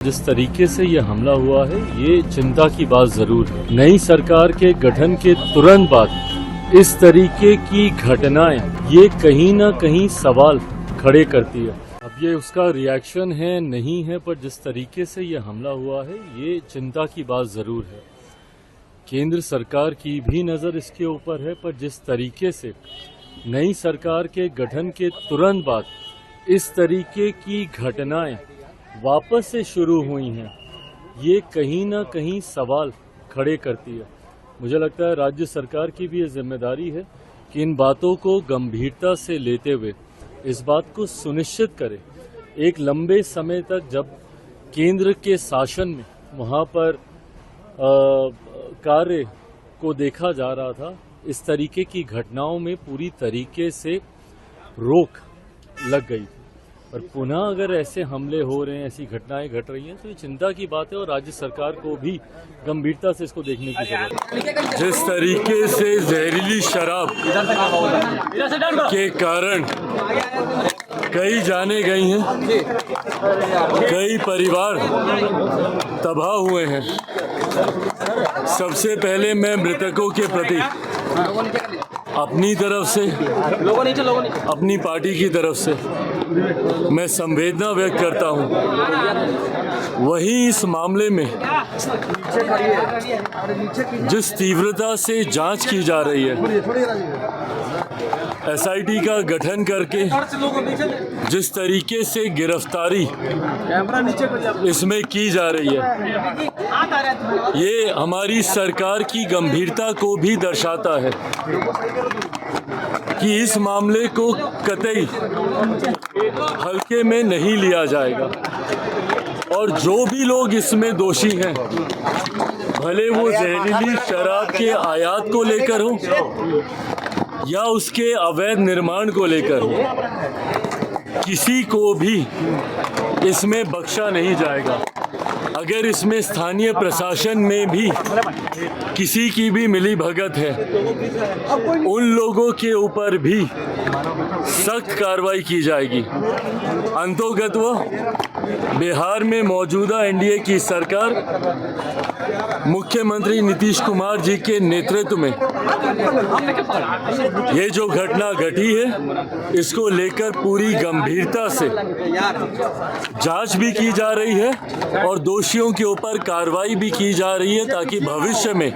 जिस तरीके से ये हमला हुआ है ये चिंता की बात जरूर है। नई सरकार के गठन के तुरंत बाद इस तरीके की घटनाएं ये कहीं ना कहीं सवाल खड़े करती है। अब ये उसका रिएक्शन है नहीं है, पर जिस तरीके से ये हमला हुआ है ये चिंता की बात जरूर है। केंद्र सरकार की भी नजर इसके ऊपर है, पर जिस तरीके से नई सरकार के गठन के तुरंत बाद इस तरीके की घटनाएं वापस से शुरू हुई हैं, ये कहीं ना कहीं सवाल खड़े करती है। मुझे लगता है राज्य सरकार की भी ये जिम्मेदारी है कि इन बातों को गंभीरता से लेते हुए इस बात को सुनिश्चित करे। एक लंबे समय तक जब केंद्र के शासन में वहाँ पर कार्य को देखा जा रहा था, इस तरीके की घटनाओं में पूरी तरीके से रोक लग गई। और पुनः अगर ऐसे हमले हो रहे हैं, ऐसी घटनाएं घट रही हैं, तो ये चिंता की बात है और राज्य सरकार को भी गंभीरता से इसको देखने की जरूरत है। जिस तरीके से जहरीली शराब के कारण कई जाने गई हैं, कई परिवार तबाह हुए हैं, सबसे पहले मैं मृतकों के प्रति अपनी तरफ से, अपनी पार्टी की तरफ से मैं संवेदना व्यक्त करता हूं। वहीं इस मामले में जिस तीव्रता से जांच की जा रही है, एसआईटी का गठन करके जिस तरीके से गिरफ्तारी इसमें की जा रही है, ये हमारी सरकार की गंभीरता को भी दर्शाता है कि इस मामले को कतई हल्के में नहीं लिया जाएगा। और जो भी लोग इसमें दोषी हैं, भले वो जहरीली शराब के आयात को लेकर हो या उसके अवैध निर्माण को लेकर हो, किसी को भी इसमें बख्शा नहीं जाएगा। अगर इसमें स्थानीय प्रशासन में भी किसी की भी मिली भगत है, उन लोगों के ऊपर भी सख्त कार्रवाई की जाएगी। अंतोगत्वा बिहार में मौजूदा एनडीए की सरकार मुख्यमंत्री नीतीश कुमार जी के नेतृत्व में ये जो घटना घटी है, इसको लेकर पूरी गंभीरता से जांच भी की जा रही है और दोषियों के ऊपर कार्रवाई भी की जा रही है, ताकि भविष्य में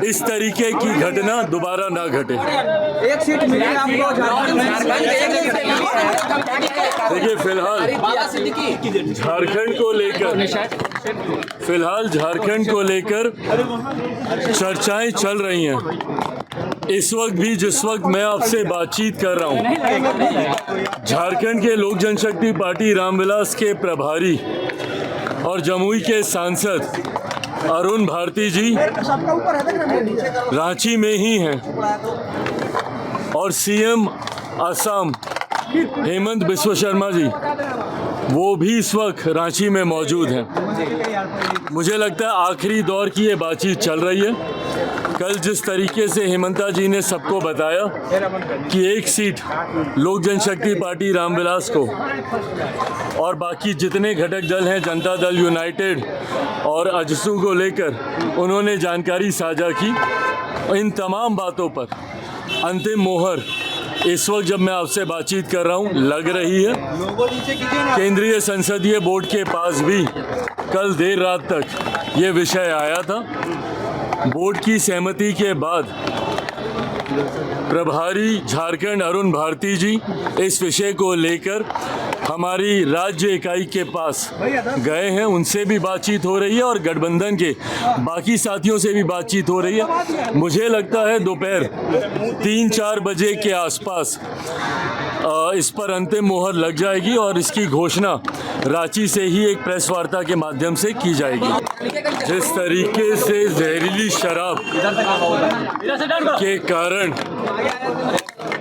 इस तरीके की घटना दोबारा ना घटे। एक सीट मिली आपको देखिए, फिलहाल झारखंड को लेकर चर्चाएं चल रही हैं। इस वक्त भी जिस वक्त मैं आपसे बातचीत कर रहा हूं, झारखंड के लोक जनशक्ति पार्टी रामविलास के प्रभारी और जमुई के सांसद अरुण भारती जी रांची में ही हैं और सीएम असम हेमंत बिस्वा शर्मा जी वो भी इस वक्त रांची में मौजूद हैं। मुझे लगता है आखिरी दौर की ये बातचीत चल रही है। कल जिस तरीके से हेमंता जी ने सबको बताया कि एक सीट लोक जनशक्ति पार्टी रामविलास को और बाकी जितने घटक दल हैं, जनता दल यूनाइटेड और अजसू को लेकर उन्होंने जानकारी साझा की। इन तमाम बातों पर अंतिम मोहर इस वक्त जब मैं आपसे बातचीत कर रहा हूं लग रही है। केंद्रीय संसदीय बोर्ड के पास भी कल देर रात तक ये विषय आया था। बोर्ड की सहमति के बाद प्रभारी झारखंड अरुण भारती जी इस विषय को लेकर हमारी राज्य इकाई के पास गए हैं, उनसे भी बातचीत हो रही है और गठबंधन के बाकी साथियों से भी बातचीत हो रही है। मुझे लगता है दोपहर 3-4 बजे के आसपास इस पर अंतिम मोहर लग जाएगी और इसकी घोषणा रांची से ही एक प्रेस वार्ता के माध्यम से की जाएगी। जिस तरीके से जहरीली शराब के कारण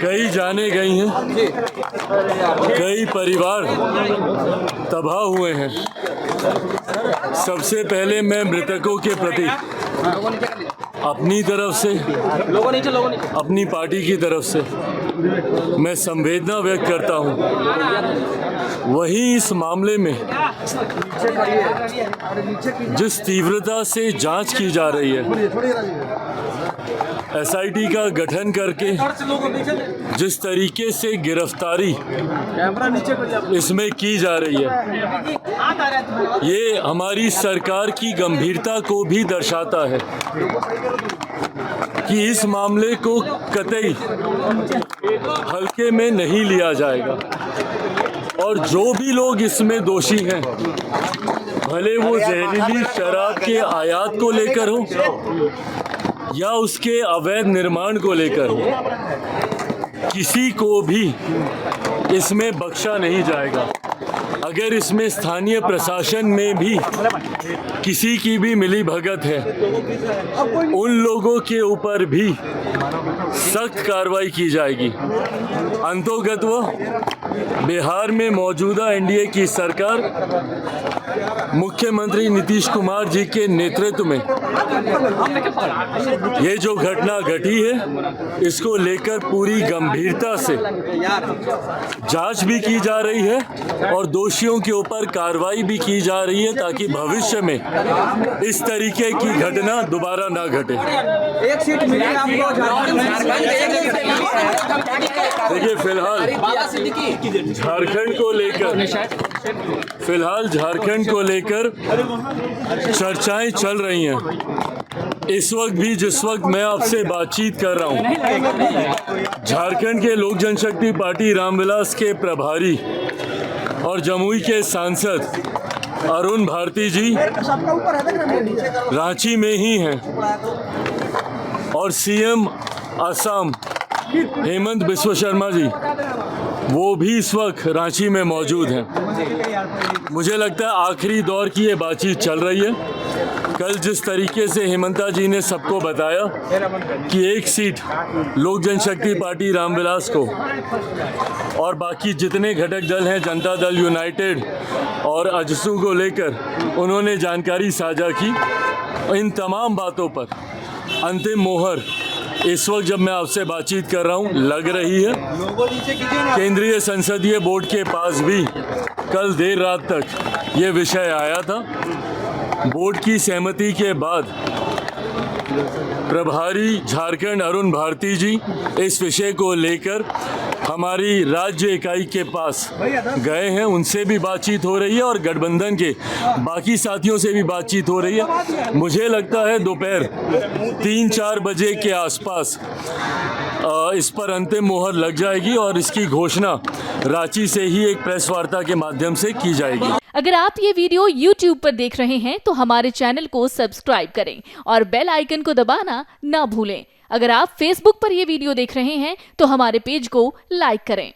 कई जाने गई हैं, कई परिवार तबाह हुए हैं, सबसे पहले मैं मृतकों के प्रति अपनी तरफ से, अपनी पार्टी की तरफ से मैं संवेदना व्यक्त करता हूं। वहीं इस मामले में जिस तीव्रता से जांच की जा रही है, एसआईटी का गठन करके जिस तरीके से गिरफ्तारी इसमें की जा रही है, ये हमारी सरकार की गंभीरता को भी दर्शाता है कि इस मामले को कतई हल्के में नहीं लिया जाएगा और जो भी लोग इसमें दोषी हैं, भले वो जहरीली शराब के आयात को लेकर हो या उसके अवैध निर्माण को लेकर हो, किसी को भी इसमें बख्शा नहीं जाएगा। अगर इसमें स्थानीय प्रशासन में भी किसी की भी मिली भगत है, उन लोगों के ऊपर भी सख्त कार्रवाई की जाएगी। अंतोगत्वा बिहार में मौजूदा एनडीए की सरकार मुख्यमंत्री नीतीश कुमार जी के नेतृत्व में ये जो घटना घटी है, इसको लेकर पूरी गंभीरता से जांच भी की जा रही है और दोषियों के ऊपर कार्रवाई भी की जा रही है ताकि भविष्य में इस तरीके की घटना दोबारा ना घटे। एक सीट मिली आपको देखिए, फिलहाल झारखंड को लेकर चर्चाएं चल रही हैं। इस वक्त भी जिस वक्त मैं आपसे बातचीत कर रहा हूं, झारखंड के लोक जनशक्ति पार्टी रामविलास के प्रभारी और जमुई के सांसद अरुण भारती जी रांची में ही हैं और सीएम असम हेमंत बिस्वा शर्मा जी वो भी इस वक्त रांची में मौजूद हैं। मुझे लगता है आखिरी दौर की ये बातचीत चल रही है। कल जिस तरीके से हेमंता जी ने सबको बताया कि एक सीट लोक जनशक्ति पार्टी रामविलास को और बाकी जितने घटक दल हैं, जनता दल यूनाइटेड और अजसू को लेकर उन्होंने जानकारी साझा की, इन तमाम बातों पर अंतिम मोहर इस वक्त जब मैं आपसे बातचीत कर रहा हूं लग रही है। केंद्रीय संसदीय बोर्ड के पास भी कल देर रात तक ये विषय आया था। बोर्ड की सहमति के बाद प्रभारी झारखंड अरुण भारती जी इस विषय को लेकर हमारी राज्य इकाई के पास गए हैं, उनसे भी बातचीत हो रही है और गठबंधन के बाकी साथियों से भी बातचीत हो रही है। मुझे लगता है दोपहर 3-4 बजे के आसपास इस पर अंतिम मोहर लग जाएगी और इसकी घोषणा रांची से ही एक प्रेस वार्ता के माध्यम से की जाएगी। अगर आप ये वीडियो YouTube पर देख रहे हैं तो हमारे चैनल को सब्सक्राइब करें और बेल आइकन को दबाना ना भूलें। अगर आप Facebook पर ये वीडियो देख रहे हैं तो हमारे पेज को लाइक करें।